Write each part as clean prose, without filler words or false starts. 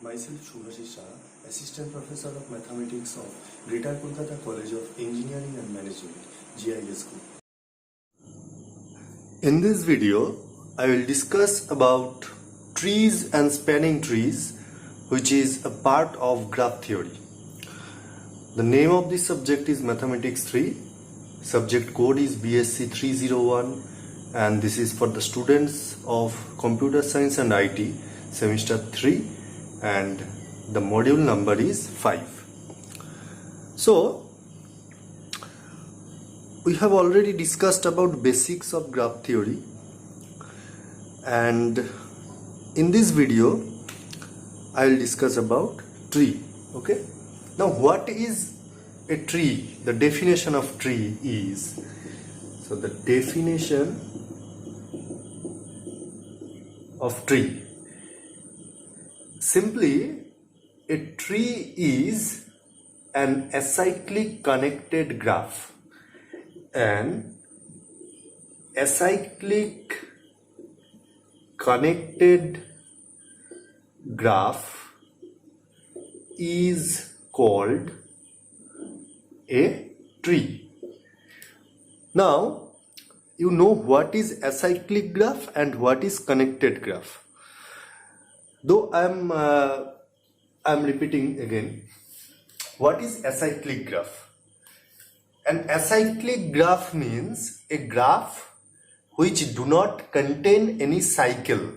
Myself Shubhashish Shah, Assistant Professor of Mathematics of Greater Kolkata College of Engineering and Management, GIS Group. In this video, I will discuss about trees and spanning trees, which is a part of graph theory. The name of this subject is Mathematics 3. Subject code is BSc 301, and this is for the students of Computer Science and IT, semester 3, and the module number is 5. So, we have already discussed about basics of graph theory, and in this video I will discuss about tree. Okay, now what is a tree? The definition of tree is, so the definition of tree, simply a tree is an acyclic connected graph. An acyclic connected graph is called a tree. Now, you know what is acyclic graph and what is connected graph. Though I'm repeating again, what is acyclic graph? An acyclic graph means a graph which do not contain any cycle.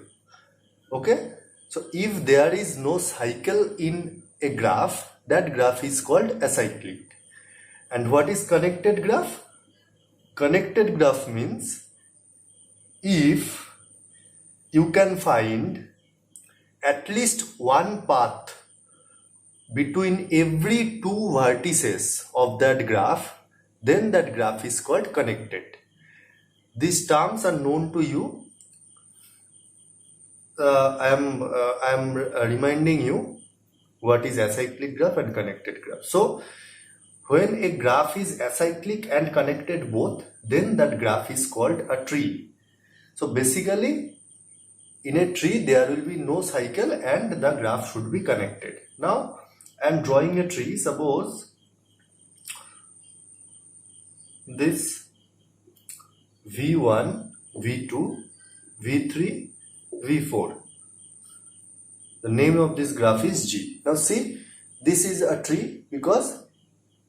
Okay, so if there is no cycle in a graph, that graph is called acyclic. And what is connected graph? Connected graph means if you can find at least one path between every two vertices of that graph, then that graph is called connected. These terms are known to you. I am reminding you what is acyclic graph and connected graph. So when a graph is acyclic and connected both, then that graph is called a tree. So basically, in a tree there will be no cycle and the graph should be connected. Now I am drawing a tree. Suppose this V1, V2, V3, V4. The name of this graph is G. Now see, this is a tree because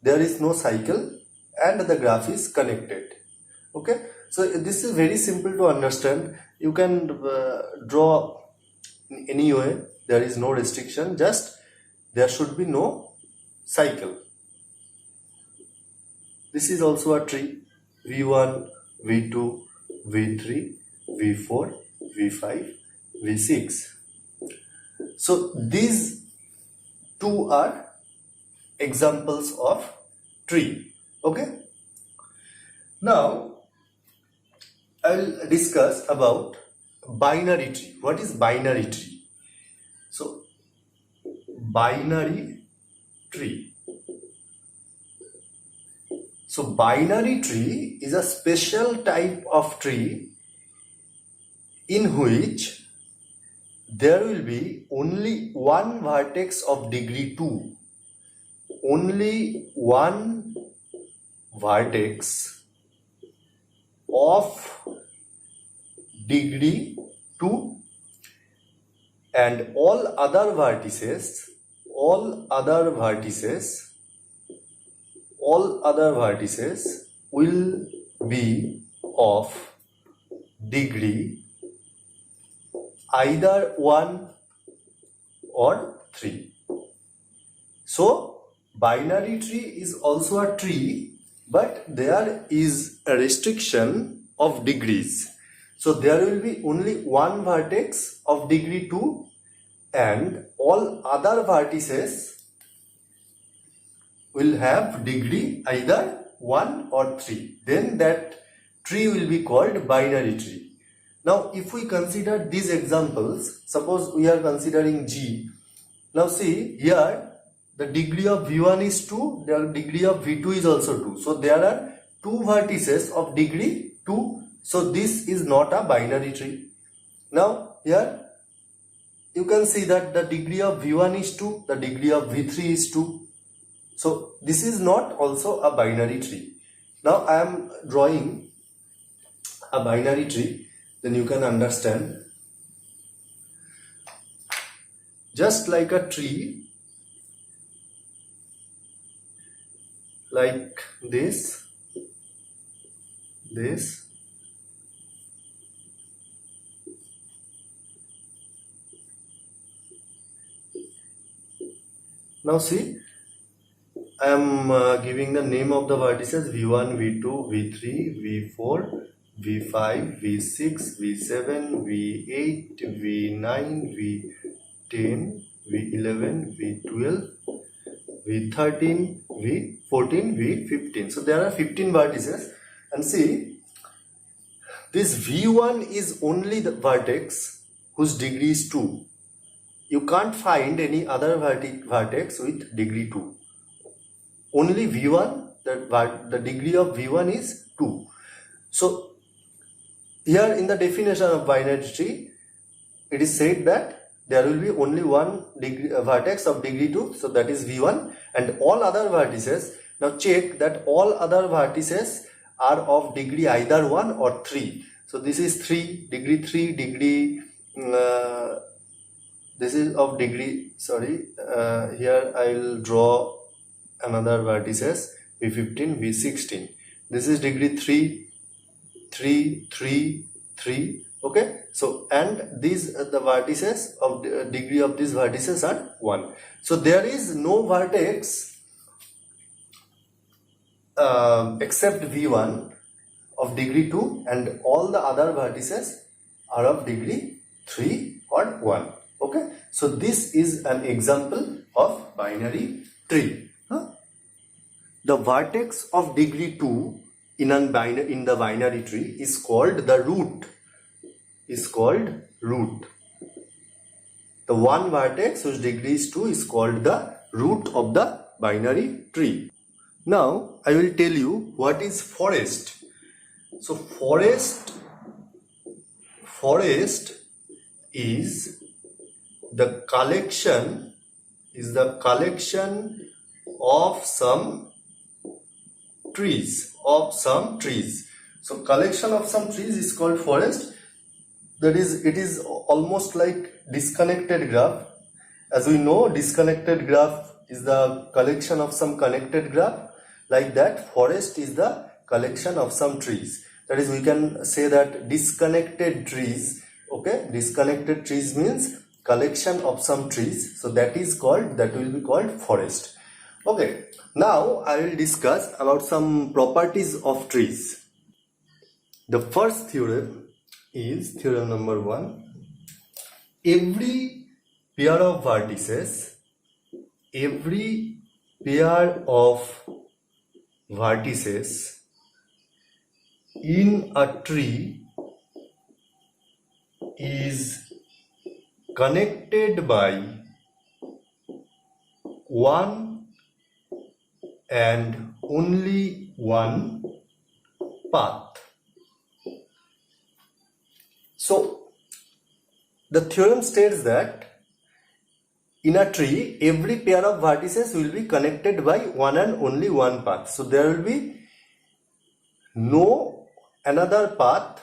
there is no cycle and the graph is connected. Okay, so this is very simple to understand. You can draw in any way. There is no restriction, just there should be no cycle. This is also a tree. V1, V2, V3, V4, V5, V6. So these two are examples of tree. Okay, now I will discuss about binary tree. What is binary tree? So binary tree. So binary tree is a special type of tree in which there will be only one vertex of degree 2. Only one vertex of degree 2, and all other vertices will be of degree either 1 or 3. So binary tree is also a tree, but there is a restriction of degrees. So there will be only one vertex of degree 2 and all other vertices will have degree either 1 or 3. Then that tree will be called binary tree. Now if we consider these examples, suppose we are considering G. Now see here, the degree of V1 is 2, the degree of V2 is also 2. So there are two vertices of degree 2. So this is not a binary tree. Now here you can see that the degree of V1 is 2, the degree of V3 is 2. So this is not also a binary tree. Now I am drawing a binary tree, then you can understand. Just like a tree, like this. Now see, I am giving the name of the vertices V1, V2, V3, V4, V5, V6, V7, V8, V9, V10, V11, V12, V13, V14, V15. So there are 15 vertices, and see, this V1 is only the vertex whose degree is 2. You can't find any other vertex with degree 2. Only V1, the degree of V1 is 2. So here in the definition of binary tree, it is said that there will be only one vertex of degree 2, so that is V1, and all other vertices, now check that all other vertices are of degree either 1 or 3. So this is 3, degree, this is of degree, here I will draw another vertices V15, V16. This is degree 3, 3, 3, 3. Okay, so and these the vertices of degree of these vertices are 1. So there is no vertex except V1 of degree 2, and all the other vertices are of degree 3 or 1. Okay, so this is an example of binary tree. The vertex of degree 2 in the binary tree is called the root. The one vertex whose degree is 2 is called the root of the binary tree. Now I will tell you what is forest. So forest is the collection of some trees. So collection of some trees is called forest. That is, it is almost like disconnected graph. As we know, disconnected graph is the collection of some connected graph. Like that, forest is the collection of some trees. That is, we can say that disconnected trees. Okay, disconnected trees means collection of some trees. So that will be called forest. Okay, now I will discuss about some properties of trees. The first theorem is theorem number 1. Every pair of vertices in a tree is connected by one and only one path. So the theorem states that in a tree, every pair of vertices will be connected by one and only one path. So there will be no another path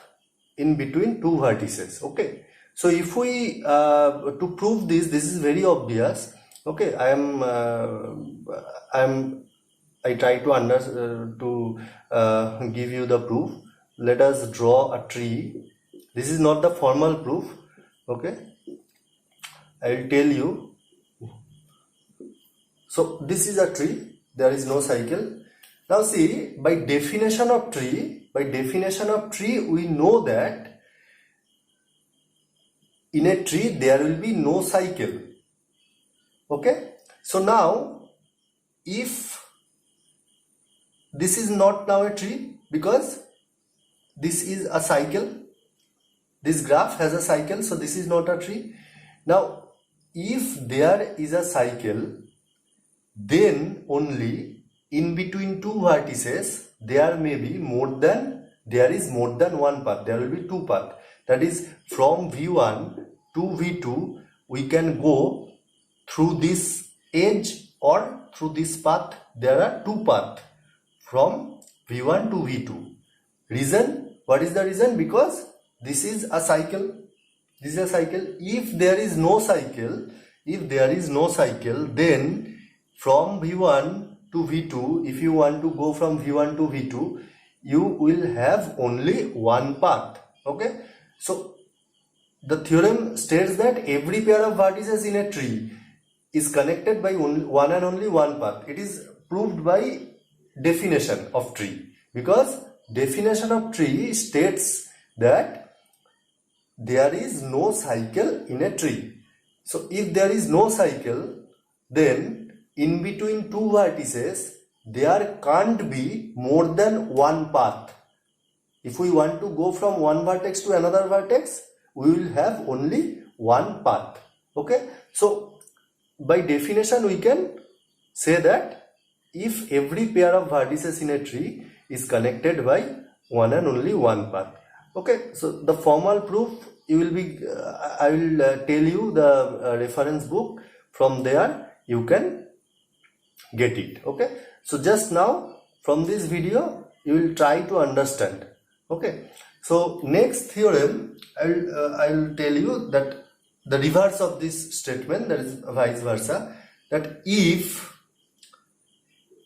in between two vertices. Okay. So if we to prove this is very obvious. Okay, I try to give you the proof. Let us draw a tree. This is not the formal proof. Okay, I will tell you. So this is a tree. There is no cycle. Now see, by definition of tree, we know that in a tree there will be no cycle. Okay, so now if this is not now a tree, because this is a cycle, this graph has a cycle, so this is not a tree. Now if there is a cycle, then only in between two vertices there is more than one path. There will be two paths. That is, from V1 to V2 we can go through this edge or through this path. There are two paths from V1 to V2. Reason? What is the reason? Because this is a cycle. This is a cycle. If there is no cycle, then from V1 to V2, if you want to go from V1 to V2, you will have only one path. Okay, so the theorem states that every pair of vertices in a tree is connected by one and only one path. It is proved by definition of tree, because definition of tree states that there is no cycle in a tree. So if there is no cycle, then in between two vertices there can't be more than one path. If we want to go from one vertex to another vertex, we will have only one path. Okay, so by definition we can say that if every pair of vertices in a tree is connected by one and only one path. Okay, so the formal proof, you will be I will tell you the reference book. From there you can get it. Okay, so just now from this video you will try to understand. Okay, so next theorem I will tell you that the reverse of this statement, that is vice versa, that if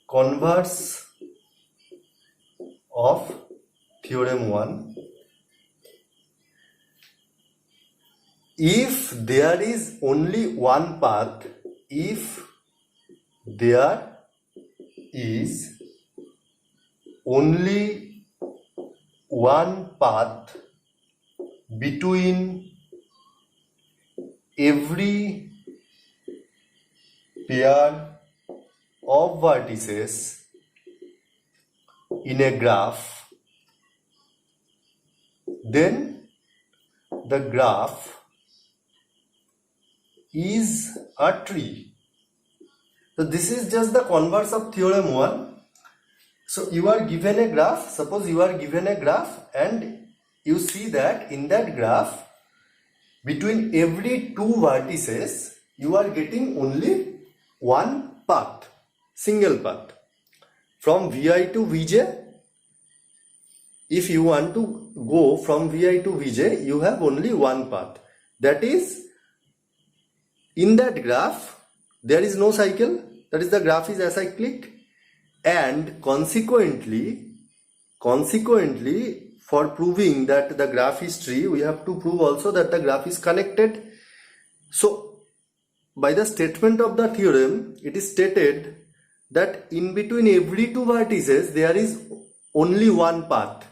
converse of theorem 1, if there is only one path, if there is only one path between every pair of vertices in a graph, then the graph is a tree. So this is just the converse of theorem 1. So you are given a graph, suppose you are given a graph and you see that in that graph between every two vertices you are getting only one path, single path. From Vi to Vj, if you want to go from Vi to Vj, you have only one path. That is, in that graph there is no cycle, that is the graph is acyclic, and consequently for proving that the graph is tree, we have to prove also that the graph is connected. So by the statement of the theorem, it is stated that in between every two vertices there is only one path.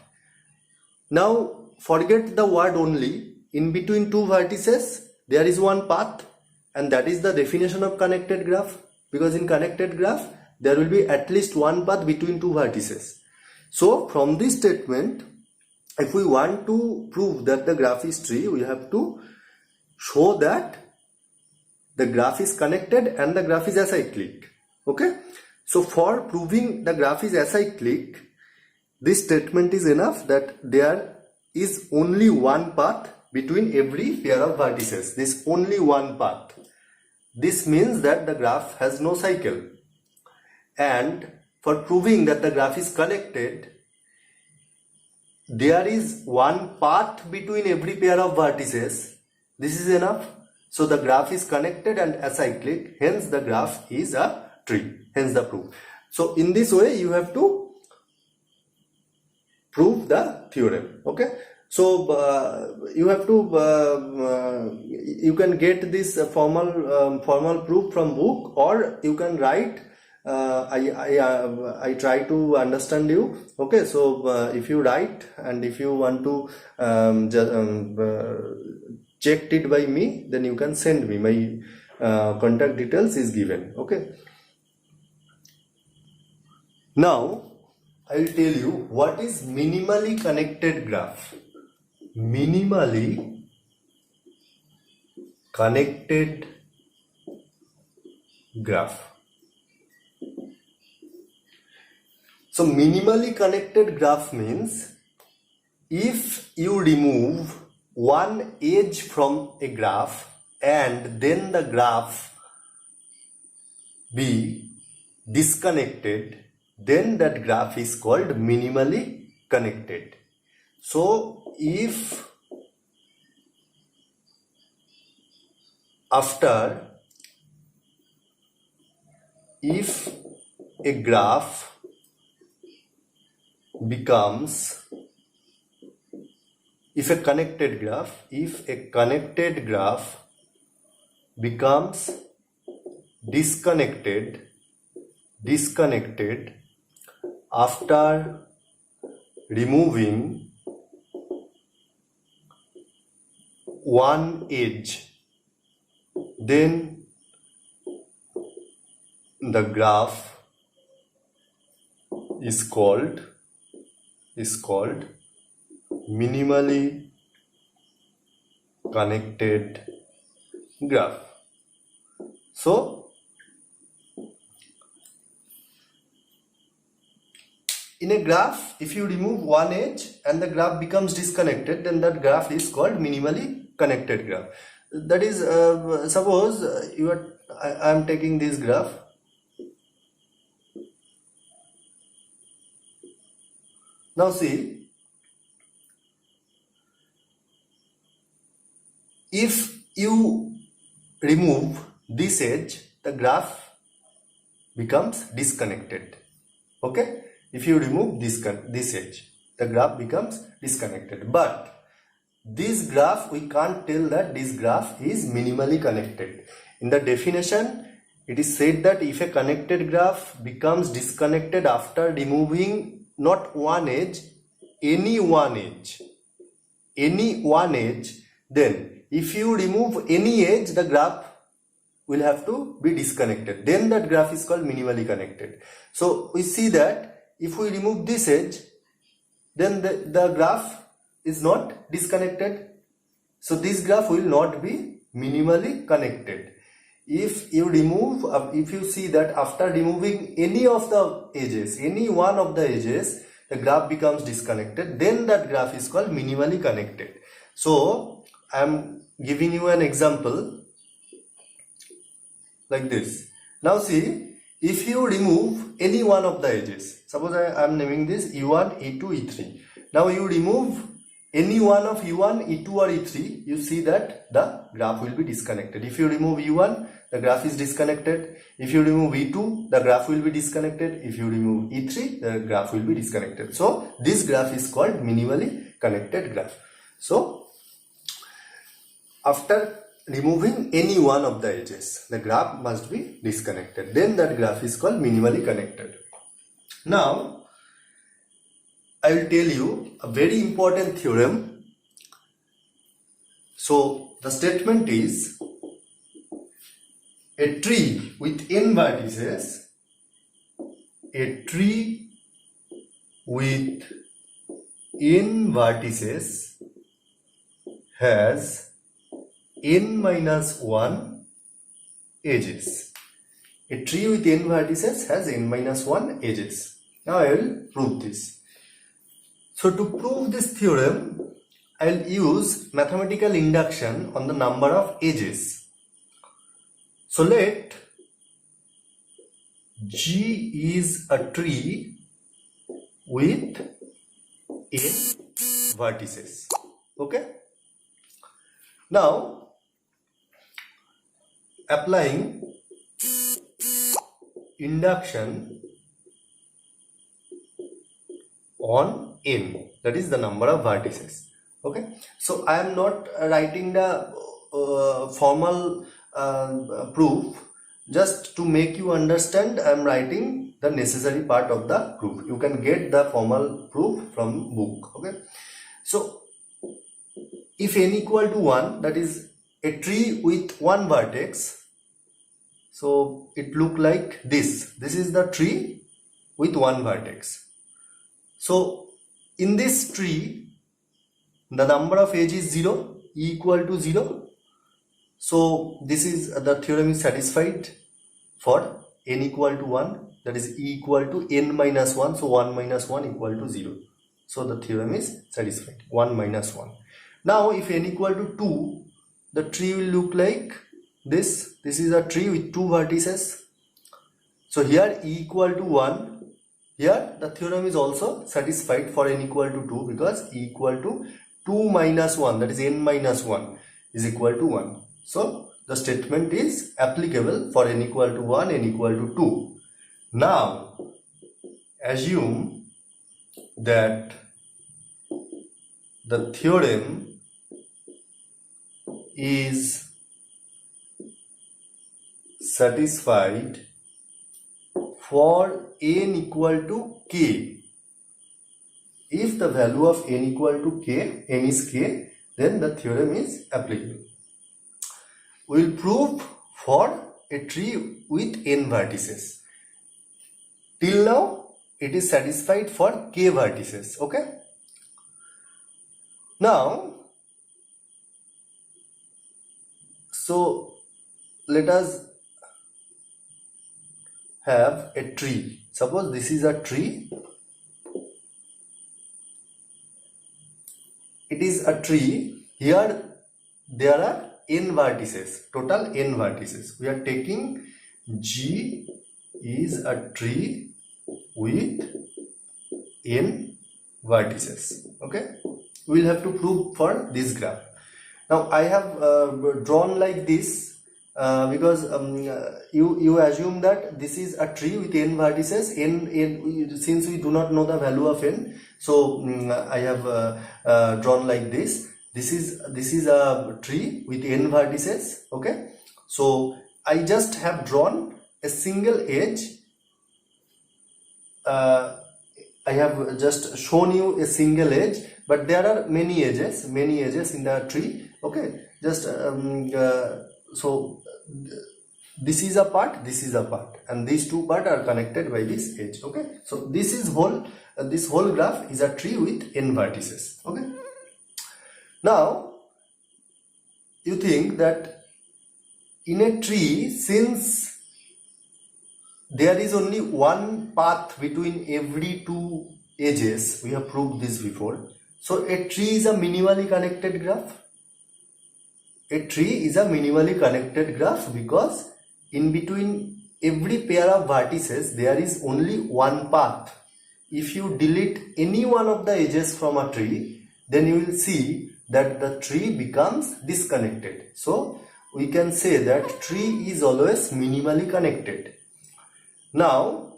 Now forget the word only. In between two vertices there is one path, and that is the definition of connected graph, because in connected graph there will be at least one path between two vertices. So from this statement, if we want to prove that the graph is tree, we have to show that the graph is connected and the graph is acyclic. Okay, so for proving the graph is acyclic, this statement is enough, that there is only one path between every pair of vertices. This only one path. This means that the graph has no cycle. And for proving that the graph is connected, there is one path between every pair of vertices. This is enough. So the graph is connected and acyclic, hence the graph is a tree, hence the proof. So in this way you have to prove the theorem. Okay, so you have to you can get this formal proof from book, or you can write. I try to understand you. Okay, so if you write and if you want to check it by me, then you can send me. My contact details is given. Okay, now I will tell you what is minimally connected graph. Minimally connected graph. So minimally connected graph means if you remove one edge from a graph, and then the graph be disconnected, then that graph is called minimally connected. So if a graph becomes, if a connected graph becomes disconnected after removing one edge, then the graph is called minimally connected graph. So in a graph, if you remove one edge and the graph becomes disconnected, then that graph is called minimally connected graph. That is, suppose I am taking this graph. Now see, if you remove this edge, the graph becomes disconnected. Okay? If you remove this edge, the graph becomes disconnected. But this graph, we can't tell that this graph is minimally connected. In the definition, it is said that if a connected graph becomes disconnected after removing not one edge, any one edge, then if you remove any edge, the graph will have to be disconnected. Then that graph is called minimally connected. So we see that if we remove this edge, then the graph is not disconnected. So this graph will not be minimally connected. If you see that after removing any of the edges, any one of the edges, the graph becomes disconnected, then that graph is called minimally connected. So I am giving you an example like this. Now see, if you remove any one of the edges, suppose I am naming this E1, E2, E3. Now you remove any one of E1, E2 or E3, you see that the graph will be disconnected. If you remove E1, the graph is disconnected. If you remove E2, the graph will be disconnected. If you remove E3, the graph will be disconnected. So this graph is called minimally connected graph. So after removing any one of the edges, the graph must be disconnected. Then that graph is called minimally connected. Now I will tell you a very important theorem. So the statement is, a tree with n vertices, has n minus 1 edges. A tree with n vertices has n minus 1 edges. Now I will prove this. So to prove this theorem, I will use mathematical induction on the number of edges. So let G is a tree with n vertices. Okay? Now applying induction on n, that is the number of vertices. Okay, so I am not writing the formal proof. Just to make you understand, I am writing the necessary part of the proof. You can get the formal proof from book. Okay, so if n equal to 1, that is a tree with one vertex, so it look like this. This is the tree with one vertex. So in this tree, the number of edge is 0, e equal to 0. So this is the theorem is satisfied for n equal to 1, that is e equal to n minus 1. So 1 minus 1 equal to 0. So the theorem is satisfied, 1 minus 1. Now if n equal to 2, the tree will look like this. This is a tree with two vertices. So here e equal to 1. Here the theorem is also satisfied for n equal to 2 because e equal to 2 minus 1, that is n minus 1 is equal to 1. So the statement is applicable for n equal to 1, n equal to 2. Now assume that the theorem is satisfied for n equal to k. If the value of n equal to k, n is k, then the theorem is applicable. We will prove for a tree with n vertices. Till now, it is satisfied for k vertices. Okay. Now, so let us have a tree. Suppose this is a tree. It is a tree. Here there are n vertices, total n vertices. We are taking G is a tree with n vertices. Okay, we will have to prove for this graph. Now I have drawn like this because you assume that this is a tree with n vertices. Since we do not know the value of n, so I have drawn like this. This is a tree with n vertices. Okay, so I just have drawn a single edge. I have just shown you a single edge, but there are many edges in the tree. Okay, just so this is a part, and these two parts are connected by this edge. Okay, so this is this whole graph is a tree with n vertices. Okay. Now you think that in a tree, since there is only one path between every two edges, we have proved this before. So a tree is a minimally connected graph. A tree is a minimally connected graph because in between every pair of vertices there is only one path. If you delete any one of the edges from a tree, then you will see that the tree becomes disconnected. So we can say that tree is always minimally connected. Now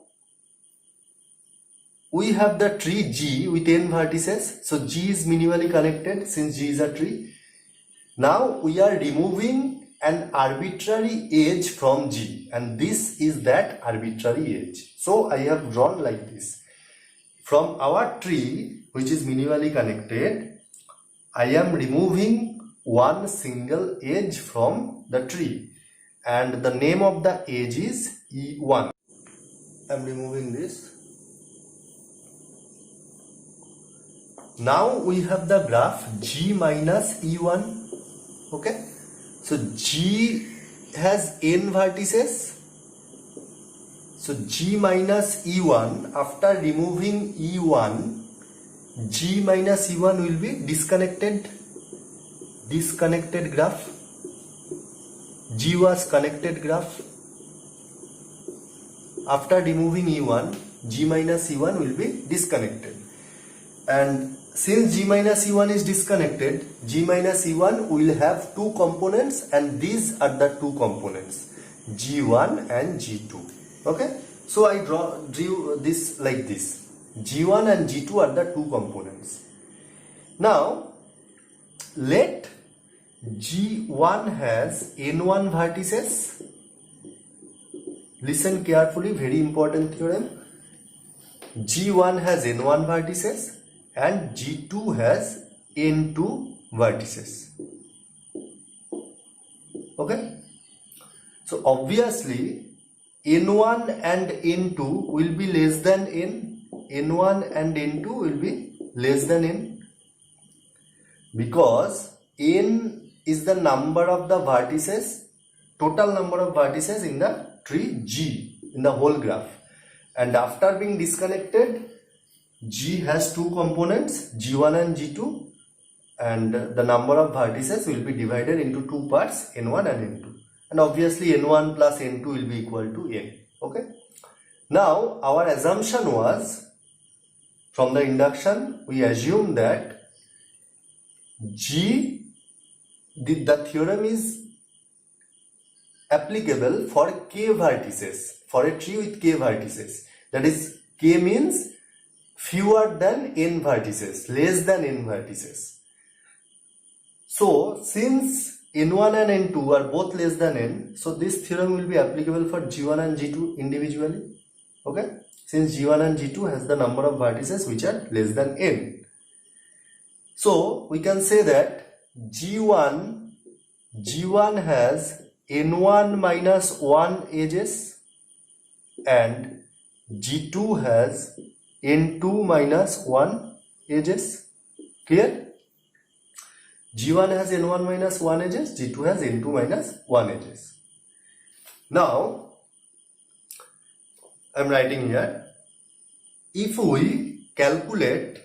we have the tree G with n vertices. So G is minimally connected since G is a tree. Now we are removing an arbitrary edge from G, and this is that arbitrary edge. So I have drawn like this. From our tree, which is minimally connected, I am removing one single edge from the tree, and the name of the edge is E1. I am removing this. Now we have the graph G minus E1. Okay, so G has n vertices. So G minus E1, after removing E1, G minus E1 will be disconnected graph. G was connected graph. After removing E1, G minus E1 will be disconnected. And since G minus E1 is disconnected, G minus E1 will have two components, and these are the two components, G1 and G2. Okay, so I drew this like this. G1 and G2 are the two components. Now let G1 has n1 vertices. Listen carefully, very important theorem. G1 has n1 vertices and G2 has n2 vertices. Okay, so obviously n1 and n2 will be less than n. N1 and n2 will be less than n, because n is the number of the vertices, total number of vertices in the tree G, in the whole graph. And after being disconnected, G has two components, G1 and G2. and the number of vertices will be divided into two parts, n1 and n2, and obviously n1 plus n2 will be equal to n. Okay, now our assumption was, from the induction we assume that the theorem is applicable for k vertices, for a tree with k vertices. That is, k means fewer than n vertices, less than n vertices. So since n1 and n2 are both less than n, so this theorem will be applicable for g1 and g2 individually. Okay, since g1 and g2 has the number of vertices which are less than n. So we can say that g1 has n1 minus 1 edges and g2 has n2 minus 1 edges. Clear? G1 has n1 minus 1 edges, G2 has n2 minus 1 edges. Now, I am writing here, if we calculate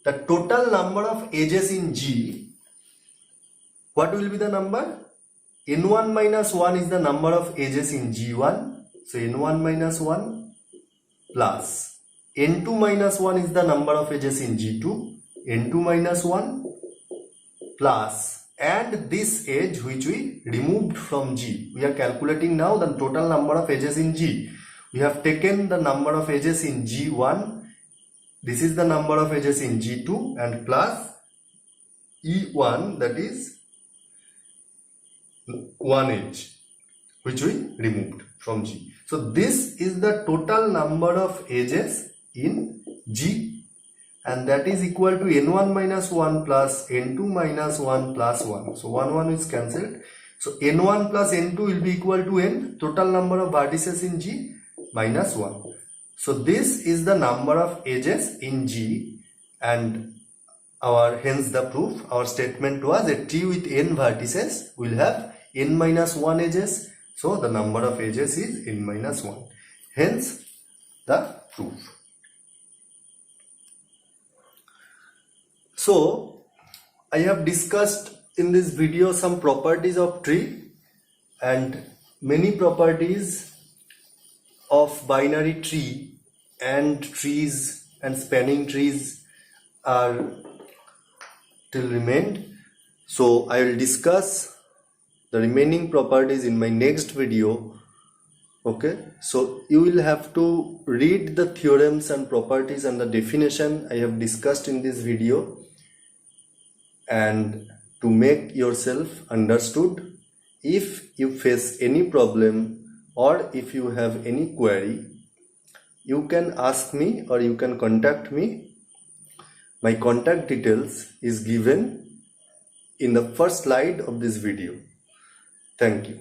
the total number of edges in G, what will be the number? n1 minus 1 is the number of edges in G1, so n1 minus 1 plus n2 minus 1 is the number of edges in G2, n2 minus 1 plus, and this edge which we removed from G. We are calculating now the total number of edges in G. We have taken the number of edges in G1, this is the number of edges in G2, and plus E1, that is one edge which we removed from G. So this is the total number of edges in G, and that is equal to n1 minus 1 plus n2 minus 1 plus 1. So 1 is cancelled. So n1 plus n2 will be equal to n, total number of vertices in G, minus 1. So this is the number of edges in G, and hence the proof, our statement was a tree with n vertices will have n minus 1 edges. So the number of edges is n minus 1. Hence the proof. So I have discussed in this video some properties of tree, and many properties of binary tree and trees and spanning trees are still remained. So I will discuss the remaining properties in my next video. Okay, so you will have to read the theorems and properties and the definition I have discussed in this video, and to make yourself understood. If you face any problem or if you have any query, you can ask me or you can contact me. My contact details is given in the first slide of this video. Thank you.